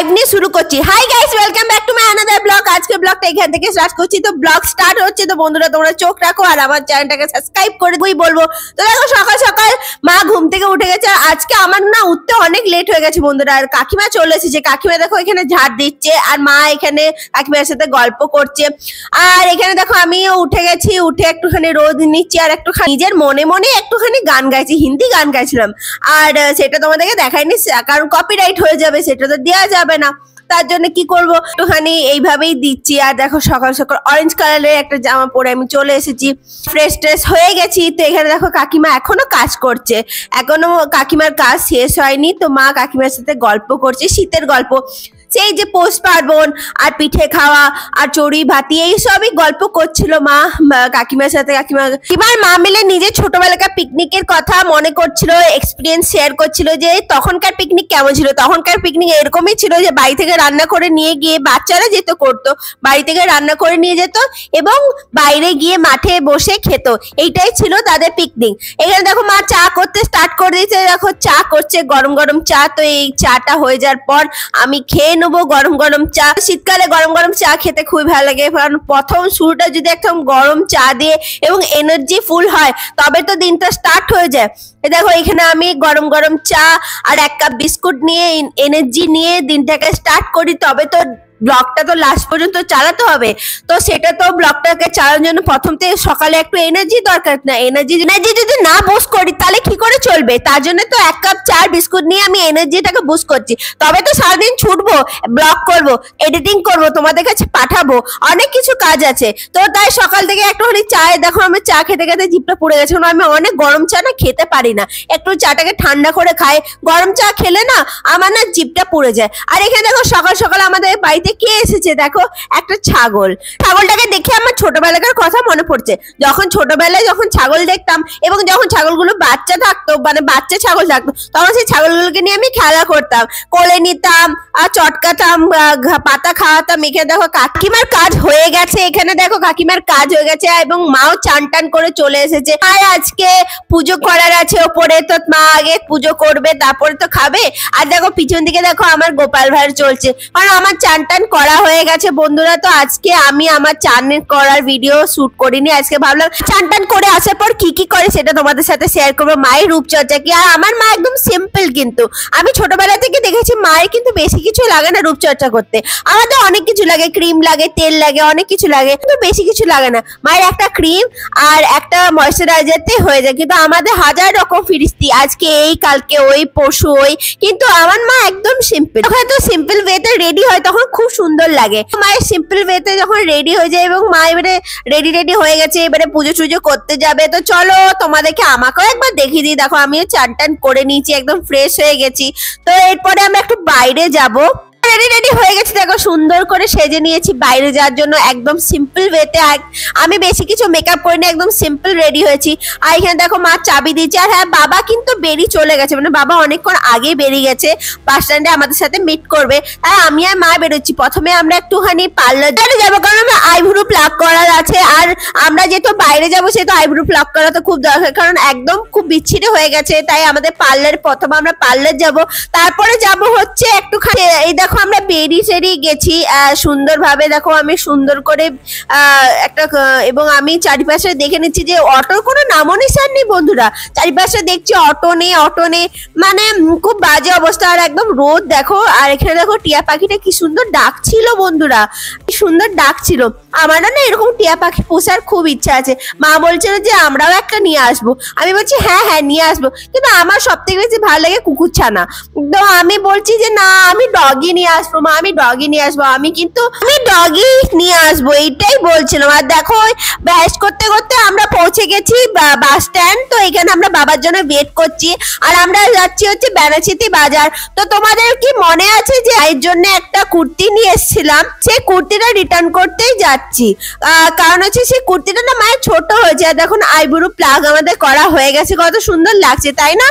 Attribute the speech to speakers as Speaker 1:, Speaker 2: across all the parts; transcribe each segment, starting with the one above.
Speaker 1: Live নিয়ে শুরু করছি। Hi guys, welcome back to my another blog. আজকে ব্লগটা এখান থেকে স্টার্ট করছি। তো ব্লগ স্টার্ট হচ্ছে, তো বন্ধুরা তোমরা চোখ রাখো আর আমার চ্যানেলটাকে সাবস্ক্রাইব করে দিই বলবো। তো দেখো সকাল সকাল মা ঘুম থেকে উঠে গেছে। আজকে আমার না উঠতে অনেক লেট হয়ে গেছে বন্ধুরা। আর কাকিমা চলে এসেছে। কাকিমা দেখো এখানে ঝাড় দিচ্ছে আর মা এখানে কাকিমার সাথে গল্প করছে। আর এখানে দেখো আমিও উঠে গেছি, উঠে একটুখানি রোদ নিচ্ছি আর একটুখানি নিজের মনে মনে একটুখানি গান গাইছি, হিন্দি গান গাইছিলাম। আর সেটা তোমাদেরকে দেখাইনি কারণ কপিরাইট হয়ে যাবে, সেটা তো দেওয়া যাবে না। তার জন্য কি করবো, একটুখানি এইভাবেই দিচ্ছি। আর দেখো সকাল সকাল অরেঞ্জ কালারের একটা জামা পরে আমি চলে এসেছি, ফ্রেশ ট্রেশ হয়ে গেছি। তো এখানে দেখো কাকিমা এখনো কাজ করছে, এখনো কাকিমার কাজ শেষ হয়নি। তো মা কাকিমার সাথে গল্প করছে, শীতের গল্প, সেই যে পৌষ পার্বণ আর পিঠে খাওয়া আর চড়ুই ভাতি এই সবই গল্প করছিল মা কাকিমার সাথে। কাকিমার মা মিলে নিজের ছোটবেলাকার পিকনিকের কথা মনে করছিল, এক্সপিরিয়েন্স শেয়ার করছিল যে তখনকার পিকনিক কেমন ছিল। তখনকার পিকনিক এরকমই ছিল যে বাড়ি থেকে রান্না করে নিয়ে গিয়ে বাচ্চারা যেত করতো, বাড়ি থেকে রান্না করে নিয়ে যেত এবং বাইরে গিয়ে মাঠে বসে খেত, এইটাই ছিল তাদের পিকনিক। এখানে দেখো মা চা করতে স্টার্ট করে দিয়েছে, দেখো চা করছে, গরম গরম চা। তো এই চাটা হয়ে যাওয়ার পর আমি খেয়ে নেবো গরম গরম চা। শীতকালে গরম গরম চা খেতে খুবই ভালো লাগে, কারণ প্রথম শুরুটা যদি একদম গরম চা দিয়ে এবং এনার্জি ফুল হয় তবে তো দিনটা স্টার্ট হয়ে যায়। দেখো এখানে আমি গরম গরম চা আর এক কাপ বিস্কুট নিয়ে এনার্জি নিয়ে দিনটাকে স্টার্ট করি, তবে তো ব্লগটা তো লাস্ট পর্যন্ত চালাতে হবে। তো সেটা তো ব্লগটাকে চালানোর জন্য প্রথম থেকে সকালে একটু এনার্জি দরকার, না এনার্জি যদি না বুস্ট করি তাহলে কি করে চলবে। তার জন্য তো এক কাপ চা বিস্কুট নিয়ে আমি এনার্জিটাকে বুস্ট করছি, তবে তো সারাদিন ছুটবো, ব্লগ করব, এডিটিং করব, তোমাদের কাছে পাঠাবো, অনেক কিছু কাজ আছে। তো তাই সকাল থেকে একটুখানি চায়, দেখো আমি চা খেতে খেতে জিভটা পুড়ে গেছে, কারণ আমি অনেক গরম চা না খেতে পারি না, একটু চাটাকে ঠান্ডা করে খাই, গরম চা খেলে না আমার না জিভটা পুড়ে যায়। আর এখানে দেখো সকাল সকাল আমাদের বাড়িতে কে এসেছে, দেখো একটা ছাগল। ছাগলটাকে দেখে আমার ছোটবেলাকার কথা মনে পড়ছে, যখন ছোটবেলায় যখন ছাগল দেখতাম এবং যখন ছাগলগুলো বাচ্চা থাকতো, মানে বাচ্চা ছাগল থাকতো, তখন সেই ছাগলগুলোকে নিয়ে আমি খেলা করতাম, কোলে নিতাম আর চটকাতাম, পাতা খাওয়াতাম। এখানে দেখো কাকিমার কাজ হয়ে গেছে, এখানে দেখো কাকিমার কাজ হয়ে গেছে এবং মাও চান টান করে চলে এসেছে। আর আজকে পুজো করার আছে ওপরে, তো মা আগে পুজো করবে তারপরে তো খাবে। আর দেখো পিছন দিকে দেখো আমার গোপাল ভাঁড় চলছে, কারণ আমার চান টান করা হয়ে গেছে বন্ধুরা। তো আজকে আমি আমার চান করার ভিডিও শুট করিনি, আজকে ভাবলাম চান টান করে আসার পর কি কি করে সেটা তোমাদের সাথে শেয়ার করবো, মায়ের রূপচর্চা কি। আর আমার মা একদম সিম্পল, কিন্তু আমি ছোটবেলা থেকে দেখেছি মায়ের কিন্তু বেশি কিছু লাগে না রূপচর্চা করতে। আমাদের অনেক কিছু লাগে, ক্রিম লাগে, তেল লাগে, অনেক কিছু লাগে, কিন্তু বেশি কিছু লাগে না। মায়ের একটা ক্রিম আর একটা ময়শ্চারাইজারতে হয়ে যায়, কিন্তু আমাদের হাজার রকম ফিরিস্তি, আজকে এই কালকে ওই পরশু ওই, কিন্তু আমার মা একদম সিম্পল। হয়তো সিম্পল ওয়েতে রেডি হয় তখন খুব সুন্দর লাগে। মায়ের সিম্পল ওয়েতে যখন রেডি হয়ে যায় এবং মা এবারে রেডি হয়ে গেছে, এবারে পুজো টুজো করতে যাবে। তো চলো তোমাদেরকে আমাকেও একবার দেখিয়ে দিই। দেখো আমিও চান টান করে নিয়েছি, একদম ফ্রেশ হয়ে গেছি। তো এরপরে আমরা একটু বাইরে যাবো, রেডি হয়ে গেছি, দেখো সুন্দর করে সেজে নিয়েছি বাইরে যাওয়ার জন্য, একদম সিম্পল ওয়েতে। আমি বেশি কিছু মেকআপ করিনি, একদম সিম্পল রেডি হয়েছি। আর এখানে দেখো মা চাবি দিচ্ছে। আর হ্যাঁ, বাবা কিন্তু বেরিয়ে চলে গেছে, মানে বাবা অনেকক্ষণ আগে বেরিয়ে গেছে, বাস স্ট্যান্ডে আমাদের সাথে মিট করবে। তাই আমি আর মা বেরোচ্ছি। প্রথমে আমরা একটুখানি পার্লারে যাবো, কারণ আমরা আইব্রো প্লাক করার আছে। আর আমরা যেহেতু বাইরে যাবো সেহেতু আইব্রো প্লাক করা তো খুব দরকার, কারণ একদম খুব বিচ্ছিরি হয়ে গেছে। তাই আমাদের পার্লারে প্রথমে আমরা পার্লার যাবো, তারপরে যাবো হচ্ছে একটুখানি, এই দেখো আমরা বেরিয়ে গেছি সুন্দরভাবে। দেখো আমি সুন্দর করে একটা, এবং আমি চারিপাশে দেখে নিচ্ছি যে অটোর কোনো নামও নিশান নেই বন্ধুরা। চারিপাশে দেখছি অটো নেই, মানে খুব বাজে অবস্থা। আর একদম রোদ দেখো। আর এখানে দেখো টিয়া পাখিটা কি সুন্দর ডাকছিল বন্ধুরা, কি সুন্দর ডাকছিল। আমারও না এরকম টিয়া পাখি পোষার খুব ইচ্ছা আছে। মা বলছিল যে আমরাও একটা নিয়ে আসবো, আমি বলছি হ্যাঁ হ্যাঁ নিয়ে আসবো, কিন্তু আমার সব থেকে বেশি ভালো লাগে কুকুর ছানা। তো আমি বলছি যে না আমি ডগি নিয়ে আসবো মা, আমি ডগি নিয়ে আসবো, আমি ডগি নিয়ে আসবো, এইটাই বলছিলাম। আর দেখো ব্যাস করতে করতে আমরা পৌঁছে গেছি বাস স্ট্যান্ড। তো এখানে আমরা বাবার জন্য ওয়েট করছি, আর আমরা যাচ্ছি হচ্ছে বেনাচিতি বাজার। তো তোমাদের কি মনে আছে যে এর জন্য একটা কুর্তি নিয়ে এসেছিলাম, সেই কুর্তিটা রিটার্ন করতেই যাচ্ছি। যাচ্ছি, কারণ হচ্ছে সেই কুর্তিটা না মায়ের ছোট হয়েছে। আর দেখুন আইব্রো প্লাগ আমাদের করা হয়ে গেছে, কত সুন্দর লাগছে তাই না?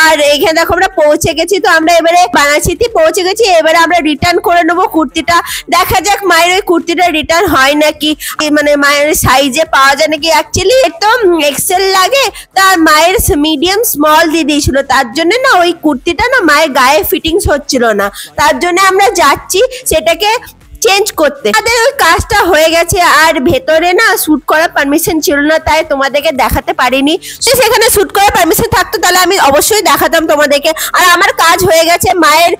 Speaker 1: আর এখানে দেখো আমরা পৌঁছে গেছি, তো আমরা এবারে বানাচিতে পৌঁছে গেছি। এবারে আমরা রিটার্ন করে নেবো কুর্তিটা। দেখা যাক মায়ের ওই কুর্তিটা রিটার্ন হয় নাকি, মানে মায়ের সাইজে পাওয়া যায় নাকি। অ্যাকচুয়ালি একদম এক্সেল লাগে, তার মায়ের মিডিয়াম স্মল দিয়ে দিয়েছিল, তার জন্য না ওই কুর্তিটা না মায়ের গায়ে ফিটিংস হচ্ছিল না, তার জন্য আমরা যাচ্ছি সেটাকে চেঞ্জ করতে। আমাদের ওই কাজটা হয়ে গেছে, আর ভেতরে না শুট করার পারমিশন ছিল না, তাই তোমাদেরকে দেখাতে পারিনি। সেখানে শুট করার পারমিশন থাকতো তাহলে আমি অবশ্যই দেখাতাম তোমাদেরকে। আর আমার কাজ হয়ে গেছে, মায়ের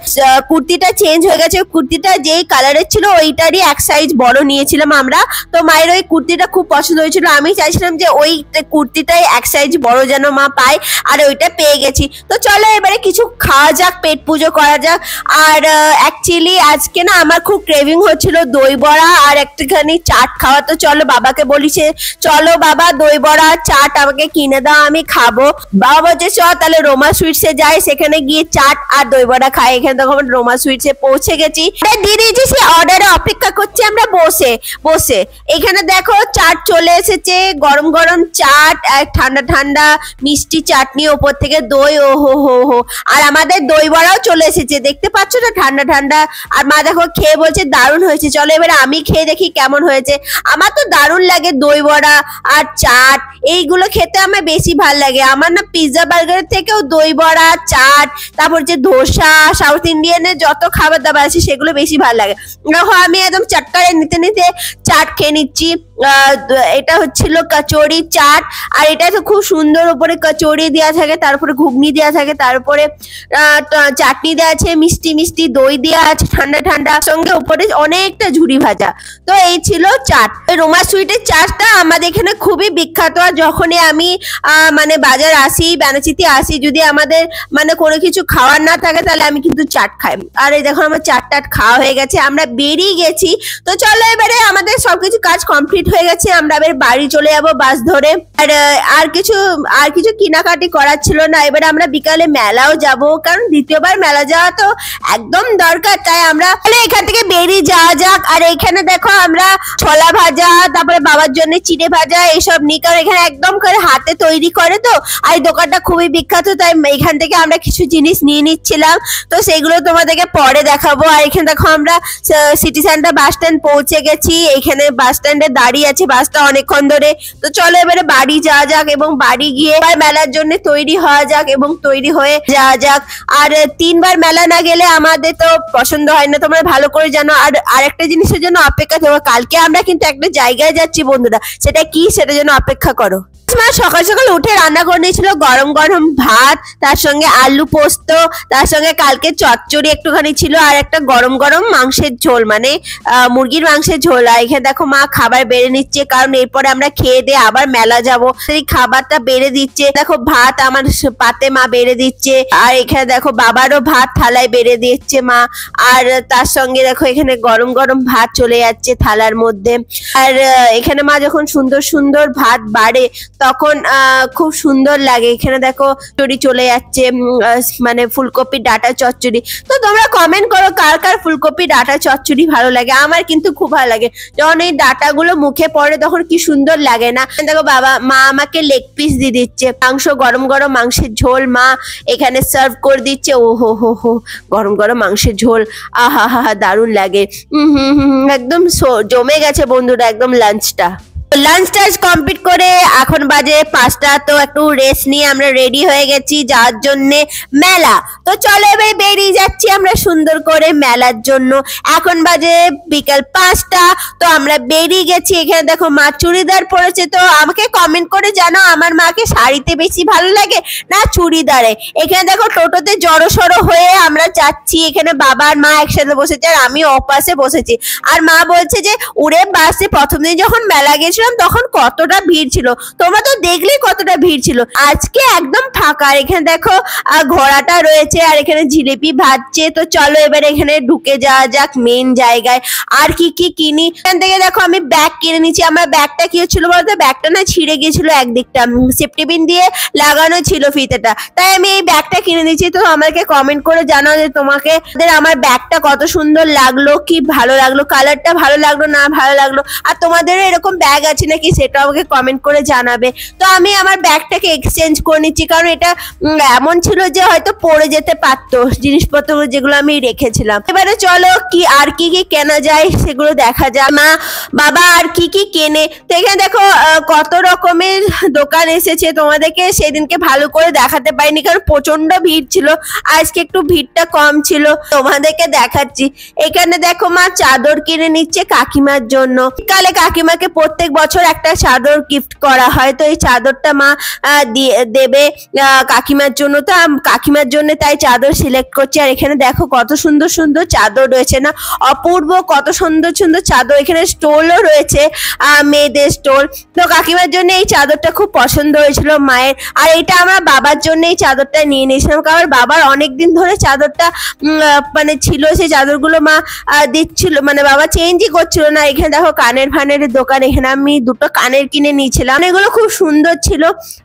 Speaker 1: কুর্তিটা চেঞ্জ হয়ে গেছে। কুর্তিটা যেই কালারের ছিল ওইটারই এক সাইজ বড় নিয়েছিলাম আমরা, তো মায়ের ওই কুর্তিটা খুব পছন্দ হয়েছিল। আমি চাইছিলাম যে ওই কুর্তিটাই এক সাইজ বড় যেন মা পায়, আর ওইটা পেয়ে গেছি। তো চলো এবারে কিছু খাওয়া যাক, পেট পুজো করা যাক। আর অ্যাকচুয়ালি আজকে না আমার খুব ক্রেভিং হচ্ছিল দই বড়া আর একটুখানি চাট খাওয়া। তো চলো বাবাকে বলিছে, চলো বাবা দই বড়া চাট আমাকে কিনে দাও, আমি খাবো। বাবা বলছে চ তাহলে রোমা সুইটসে যাই, সেখানে গিয়ে চাট আর দই বড়া খাই। এখানে দেখো আমরা রোমা সুইটসে পৌঁছে গেছি, দিয়ে দিয়েছি সে অর্ডারে অপেক্ষা করছি আমরা বসে বসে। এখানে দেখো চাট চলে এসেছে, গরম গরম চাট আর ঠান্ডা ঠান্ডা মিষ্টি চাটনি, ওপর থেকে দই, ও হো হো হো। আর আমাদের দই বড়াও চলে এসেছে, দেখতে পাচ্ছ না ঠান্ডা ঠান্ডা। আর মা দেখো খেয়ে বলছে দারুণ হয়েছে। চলো এবারে আমি খেয়ে দেখি কেমন হয়েছে। আমার তো দারুণ লাগে দই বড়া আর চাট, এইগুলো খেতে আমার বেশি ভাল লাগে। আমার না পিৎজা বার্গারের থেকেও দই বড়া চাট, তারপর যে ধোসা, সাউথ ইন্ডিয়ানের যত খাবার দাবার আছে সেগুলো বেশি ভাল লাগে। দেখো আমি একদম চটকারে নিতে নিতে চাট খেয়ে নিচ্ছি। এটা হচ্ছিল কচুরি চাট, আর এটা তো খুব সুন্দর, উপরে কচুরি দেওয়া থাকে, তারপরে ঘুগনি দেওয়া থাকে, তারপরে চাটনি দেওয়া আছে, মিষ্টি মিষ্টি দই দেওয়া আছে ঠান্ডা ঠান্ডা, সঙ্গে উপরে অনেকটা ঝুরি ভাজা। তো এই ছিল চাট। রোমা সুইটের চাটটা আমাদের এখানে খুবই বিখ্যাত। আর যখনই আমি মানে বাজার আসি, বানাচিতে আসি, যদি আমাদের মানে কোনো কিছু খাওয়ার না থাকে তাহলে আমি কিন্তু চাট খাই। আর এই দেখো আমার চাট টাট খাওয়া হয়ে গেছে, আমরা বেরিয়ে গেছি। তো চলো এবারে আমাদের সবকিছু কাজ কমপ্লিট হয়ে গেছে, আমরা এবার বাড়ি চলে যাবো বাস ধরে। আর কিছু কেনাকাটি করার ছিল না। এবারে আমরা বিকালে মেলাও যাব, কারণ দ্বিতীয়বার মেলা যাওয়া তো একদম দরকার, তাই আমরা এখান থেকে বেরিয়ে যাওয়া যাক। আর এখানে দেখো আমরা ছোলা ভাজা, তারপরে বাবার জন্য চিড়ে ভাজা এইসব নিই, কারণ এখানে একদম করে হাতে তৈরি করে তো। আর এই দোকানটা খুবই বিখ্যাত, তাই এখান থেকে আমরা কিছু জিনিস নিয়ে নিচ্ছিলাম, তো সেগুলো তোমাদেরকে পরে দেখাবো। আর এখানে দেখো আমরা সিটি সেন্টার বাস স্ট্যান্ড পৌঁছে গেছি, এখানে বাস স্ট্যান্ডে দাঁড়িয়ে আছে বাসটা অনেকক্ষণ ধরে। তো চলো এবারে বাড়ি যাওয়া যাক, এবং বাড়ি গিয়ে মেলার জন্য তৈরি হওয়া যাক এবং তৈরি হয়ে যাওয়া যাক। আর 3বার মেলা না গেলে আমাদের তো পছন্দ হয় না, তোমরা ভালো করে জানো। আর আরেকটা জিনিসের জন্য অপেক্ষা করো, কালকে আমরা কিন্তু একটা জায়গায় যাচ্ছি বন্ধুরা, সেটা কি সেটার জন্য অপেক্ষা করো। মা সকাল সকাল উঠে রান্না করে নিয়েছিল গরম গরম ভাত, তার সঙ্গে আলু পোস্ত, তার সঙ্গে কালকে চচ্চড়ি একটুখানি ছিল, আর একটা গরম গরম মাংসের ঝোল, মানে মুরগির মাংসের ঝোল। আর এখানে দেখো মা খাবার বেড়ে নিচ্ছে, কারণ এরপরে আমরা খেয়ে দিয়ে আবার মেলা যাব, সেই খাবারটা বেড়ে দিচ্ছে। দেখো ভাত আমার পাতে মা বেড়ে দিচ্ছে, আর এখানে দেখো বাবারও ভাত থালায় বেড়ে দিচ্ছে মা। আর তার সঙ্গে দেখো এখানে গরম গরম ভাত চলে যাচ্ছে থালার মধ্যে। আর এখানে মা যখন সুন্দর সুন্দর ভাত বাড়ে তখন খুব সুন্দর লাগে। এখানে দেখো চচ্চড়ি চলে যাচ্ছে, মানে ফুলকপি ডাটা চচ্চড়ি। তো তোমরা কমেন্ট করো কার কার ফুলকপি ডাটা চচ্চড়ি ভালো লাগে। আমার কিন্তু খুব ভালো লাগে, যখন এই ডাটা গুলো মুখে পড়ে তখন কি সুন্দর লাগে না। দেখো মা আমাকে লেগ পিস দিয়ে দিচ্ছে, মাংস গরম গরম মাংসের ঝোল মা এখানে সার্ভ করে দিচ্ছে। ও হো হো হো, গরম গরম মাংসের ঝোল, আহা হা হা, দারুণ লাগে। একদম জমে গেছে বন্ধুরা একদম লাঞ্চটা। লাঞ্চ টাচ কমপ্লিট করে এখন বাজে 5টা, তো একটু রেস্ট নিয়ে আমরা রেডি হয়ে গেছি যাওয়ার জন্য মেলা। তো চলো এবার বেরিয়ে যাচ্ছি আমরা সুন্দর করে মেলার জন্য। এখন বাজে বিকাল 5টা, তো আমরা বেরিয়ে গেছি। এখানে দেখো মা চুড়িদার পরেছে, তো আমাকে কমেন্ট করে জানো আমার মাকে শাড়িতে বেশি ভালো লাগে না চুড়িদারে। এখানে দেখো টোটোতে জড়ো সড়ো হয়ে আমরা যাচ্ছি, এখানে বাবা আর মা একসাথে বসেছে আর আমি অপাশে বসেছি। আর মা বলছে যে উড়ে বাসে প্রথম দিন যখন মেলা গেছিল গেছিলাম তখন কতটা ভিড় ছিল, তোমরা তো দেখলে কতটা ভিড় ছিল। আজকে একদম ফাঁকা। এখানে দেখো ঘোড়াটা রয়েছে আর এখানে জিলিপি ভাজছে। তো চলো এবার এখানে ঢুকে যাওয়া যাক মেন জায়গায়। আর কি কি কিনি এখান থেকে দেখো আমি ব্যাগ কিনে নিচ্ছি। আমার ব্যাগটা কি হচ্ছিল বলতো, ব্যাগটা না ছিঁড়ে গিয়েছিল একদিকটা, সেফটি পিন দিয়ে লাগানো ছিল ফিতেটা, তাই আমি এই ব্যাগটা কিনে নিচ্ছি। তো আমাকে কমেন্ট করে জানাও যে তোমাকে আমার ব্যাগটা কত সুন্দর লাগলো, কি ভালো লাগলো, কালারটা ভালো লাগলো না ভালো লাগলো, আর তোমাদের এরকম ব্যাগ আছে নাকি সেটা আমাকে কমেন্ট করে জানাবে। তো আমি আমার ব্যাগটাকে এক্সচেঞ্জ করে নিচ্ছি, কারণ এটা এমন ছিল যে হয়তো পড়ে যেতে পারতো জিনিসপত্র যেগুলো আমি রেখেছিলাম। এবারে চলো কি আর কি কি কেনা যায় সেগুলো দেখা যায়। মা বাবা আর কি কি কেনে। তো এখানে দেখো কত রকমের দোকান এসেছে, তোমাদেরকে সেদিনকে ভালো করে দেখাতে পারিনি কারণ প্রচন্ড ভিড় ছিল, আজকে একটু ভিড়টা কম ছিল, তোমাদেরকে দেখাচ্ছি। এখানে দেখো মা চাদর কিনে নিচ্ছে কাকিমার জন্য। কালে কাকিমাকে প্রত্যেক বছর একটা চাদর গিফট করা হয়, তো এই চাদরটা মা দেবে কাকিমার জন্য। তো কাকিমার জন্য তাই চাদর সিলেক্ট করছে। আর এখানে দেখো কত সুন্দর সুন্দর চাদর রয়েছে না, অপূর্ব কত সুন্দর সুন্দর চাদর। এখানে স্টোলও রয়েছে, মেয়েদের স্টোল। তো কাকিমার জন্য এই চাদরটা খুব পছন্দ হয়েছিল মায়ের। আর এটা আমরা বাবার জন্য এই চাদরটা নিয়ে নিয়েছিলাম, কারণ বাবার অনেকদিন ধরে চাদরটা মানে ছিল, সেই চাদরগুলো মা দিচ্ছিল, মানে বাবা চেঞ্জই করছিল না। এখানে দেখো কানের ফানের দোকান, এখানে আমি দুটো কানের কিনে নিয়েছিলাম, এগুলো খুব সুন্দর ছিল।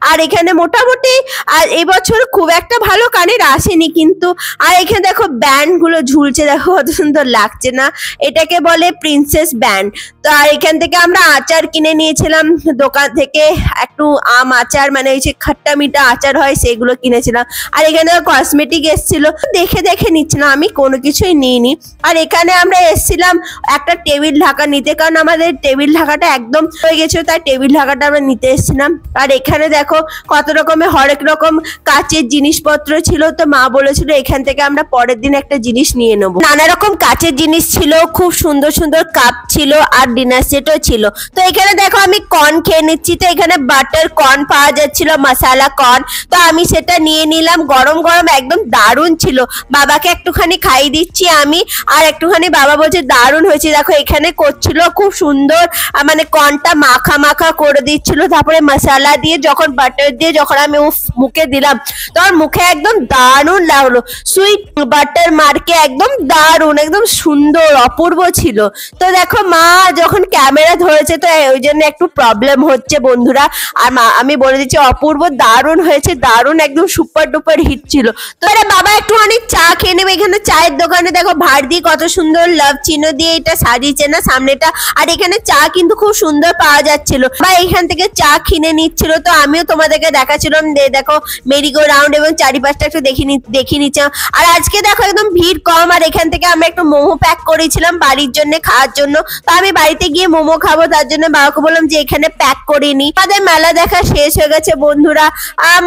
Speaker 1: আর এখানে মোটামুটি আর এবছর খুব একটা ভালো কানের আসেনি কিন্তু। আর এখানে দেখো ব্যান্ড গুলো ঝুলছে, দেখো কত সুন্দর লাগছে না, এটাকে বলে প্রিন্সেস ব্যান্ড। তো আর এখান থেকে আমরা আচার কিনে নিয়েছিলাম দোকান থেকে, একটু আম আচার, মানে ওই যে খট্টা মিঠা আচার হয় সেগুলো কিনেছিলাম। আর এখানে কসমেটিক এসেছিল, দেখে দেখে নিচ্ছিলাম, আমি কোনো কিছুই নিইনি। আর এখানে আমরা এসেছিলাম একটা টেবিল ঢাকা নিতে, কারণ আমাদের টেবিল ঢাকাটা একদম হয়ে গেছিল, তাই টেবিল ঢাকাটা আমরা নিতে এসেছিলাম। আর এখানে দেখো কত রকমের হরেক রকম কাচের জিনিসপত্র ছিল। তো মা বলেছিল এখান থেকে আমরা পরের দিন একটা জিনিস নিয়ে নেবো। নানা রকম কাচের জিনিস ছিল, খুব সুন্দর সুন্দর কাপ ছিল আর ডিনার সেটও ছিল। তো এখানে দেখো আমি কর্ন খেয়ে নিচ্ছি। তো এখানে বাটার কর্ন পাওয়া যাচ্ছিল, মশালা কর্ন, তো আমি সেটা নিয়ে নিলাম। গরম গরম একদম দারুণ ছিল। বাবাকে একটুখানি খাই দিচ্ছি আমি, আর একটুখানি বাবা বলছে দারুণ হয়েছে। দেখো এখানে করছিল খুব সুন্দর, মানে কর্নটা মাখা মাখা করে দিচ্ছিল, তারপরে মশালা দিয়ে যখন বাটার দিয়ে যখন আমি মুখে দিলাম তখন মুখে একদম দারুণ লাগলো, সুইট বাটার মার্কে একদম দারুণ, একদম সুন্দর অপূর্ব ছিল। তো দেখো মা যখন ক্যামেরা ধরেছে তো ওই জন্য একটু প্রবলেম হচ্ছে বন্ধুরা। আর আমি বলে দিচ্ছি অপূর্ব দারুণ হয়েছে, দারুণ একদম সুপার ডুপার হিট ছিল। তো আরে বাবা একটুখানি চা খেয়ে নেবে। এখানে চায়ের দোকানে দেখো ভার দিয়ে কত সুন্দর লাভ চিহ্ন দিয়ে এটা সাজিয়েছে না সামনেটা। আর এখানে চা কিন্তু খুব সুন্দর পাওয়া যাচ্ছিল, বা এখান থেকে চা কিনে নিচ্ছিল। তো আমিও তোমাদেরকে দেখাচ্ছিলাম, দেখো মেরিগো রাউন্ড এবং চারিপাশটা একটু দেখে নিচ্ছিলাম। আর আজকে দেখো একদম ভিড় কম। আর এখান থেকে আমরা একটু মোমো প্যাক করেছিলাম বাড়ির জন্য খাওয়ার জন্য। তো আমি বাড়িতে গিয়ে মোমো খাবো, তার জন্য বাবাকে বললাম যে এখানে প্যাক করে নি। আমাদের মেলা দেখা শেষ হয়ে গেছে বন্ধুরা,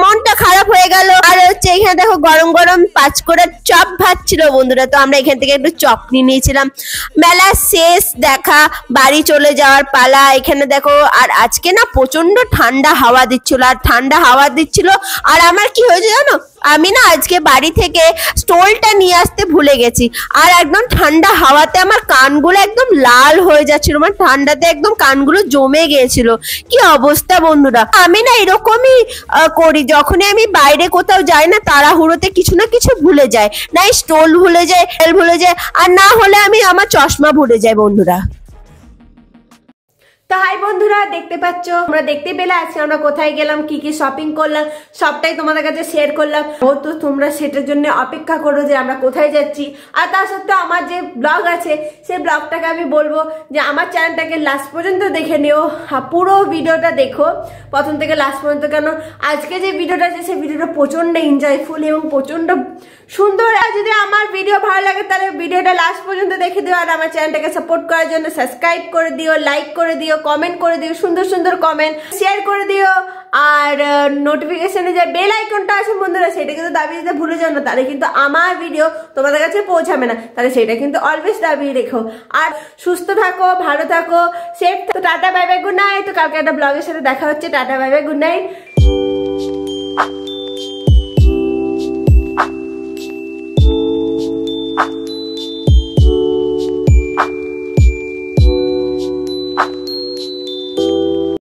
Speaker 1: মনটা খারাপ হয়ে গেল। আর হচ্ছে এখানে দেখো গরম গরম 5 করে চপ ভাজছিল বন্ধুরা, তো আমরা এখান থেকে একটু চপ নিয়ে নিয়েছিলাম। মেলা শেষ, দেখা বাড়ি চলে যাওয়ার পালা। এখানে দেখো আর আজকে না প্রচন্ড ঠান্ডা হাওয়া দিচ্ছিল, আর ঠান্ডা হাওয়া দিচ্ছিল। আর আমার কি হয়েছে জানো, আমি না আজকে বাড়ি থেকে স্টোলটা নিয়ে আসতে ভুলে গেছি। আর একদম ঠান্ডা হাওয়াতে আমার কানগুলো একদম লাল হয়ে যাচ্ছিল, মানে ঠান্ডাতে একদম কানগুলো জমে গিয়েছিল। কি অবস্থা বন্ধুরা, আমি না এরকমই করি, যখনই আমি বাইরে কোথাও যাই না তাড়াহুড়োতে কিছু না কিছু ভুলে যাই, না স্টোল ভুলে যাই, তেল ভুলে যাই, আর না হলে আমি আমার চশমা ভুলে যাই বন্ধুরা। তো হাই বন্ধুরা, দেখতে পাচ্ছ, আমরা দেখতে পেলে আজকে আমরা কোথায় গেলাম, কি কি শপিং করলাম, সবটাই তোমাদের কাছে শেয়ার করলাম। তো তোমরা সেটার জন্য অপেক্ষা করো যে আমরা কোথায় যাচ্ছি। আর তা সত্ত্বেও আমার যে ব্লগ আছে সেই ব্লগটাকে আমি বলবো যে আমার চ্যানেলটাকে লাস্ট পর্যন্ত দেখে নিও, পুরো ভিডিওটা দেখো প্রথম থেকে লাস্ট পর্যন্ত। কেন আজকে যে ভিডিওটা আছে সেই ভিডিওটা প্রচন্ড এনজয়ফুল এবং প্রচন্ড সুন্দর। আর যদি আমার ভিডিও ভালো লাগে তাহলে ভিডিওটা লাস্ট পর্যন্ত দেখে দিও। আর আমার চ্যানেলটাকে সাপোর্ট করার জন্য সাবস্ক্রাইব করে দিও, লাইক করে দিও, কমেন্ট করে দিও, সুন্দর সুন্দর কমেন্ট শেয়ার করে দিও। আর নোটিফিকেশনে যে বেল আইকনটা আছে বন্ধুরা সেটা কিন্তু দাবিয়ে দিতে ভুলে যাও না, তাহলে কিন্তু আমার ভিডিও তোমাদের কাছে পৌঁছাবে না, তাহলে সেটা কিন্তু অলওয়েজ দাবিয়ে রেখো। আর সুস্থ থাকো, ভালো থাকো, সেফ থাকো। Tata bye bye, good night. তো কালকে একটা ব্লগের সাথে দেখা হচ্ছে। Tata bye bye, good night.